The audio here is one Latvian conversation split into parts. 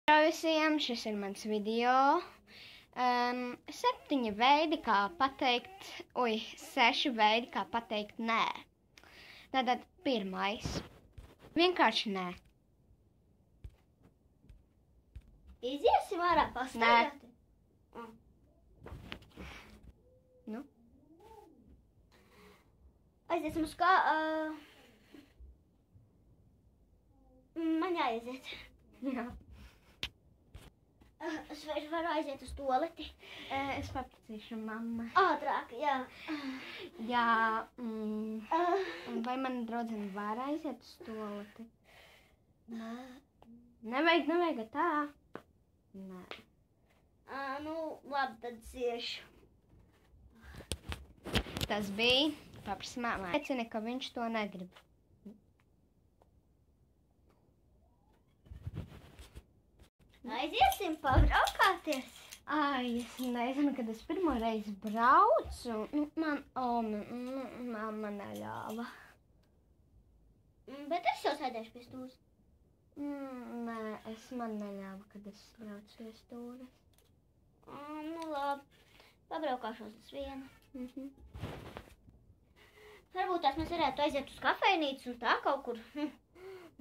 Čau visiem, šis ir mans video. 6 veidi, kā pateikt nē. Tātad pirmais. Vienkārši nē. Iziesim ārā pastaigāt? Nu? Aiziesim uz kā... Man jāaiziet. Jā. Es varu aiziet uz tualeti. Es paprasīšu mamma. Ātrāk, jā. Jā. Vai mana draudzene var aiziet uz tualeti? Nē. Nevajag tā. Nē. Nu, labi, tad iešu. Tas bija paprasti mammai. Liecina, ka viņš to negrib. Aiziesim pabraukāties. Es nezinu, kad es pirmo reizi braucu. Mamma neļāva. Bet es jau sēdēšu pie stūres. Nē, man neļāva, kad es braucu pie stūres. Nu labi, pabraukāšos es viena. Varbūt tās mēs varētu aiziet uz kafejnīcu un tā kaut kur.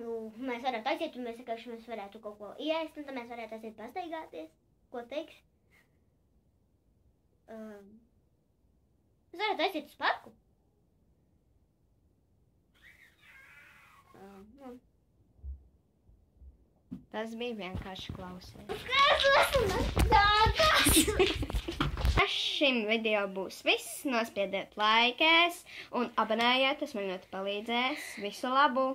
Mēs varētu aiziet un mēs varētu kaut ko ieēst un tad mēs varētu aiziet pastaigāties. Ko teiks? Mēs varētu aiziet uz parku. Tas bija vienkārši klausies. Uz krēslas! Šim video būs viss. Nospiediet laikēs un abonējiet, tas man ļoti palīdzēs. Visu labu!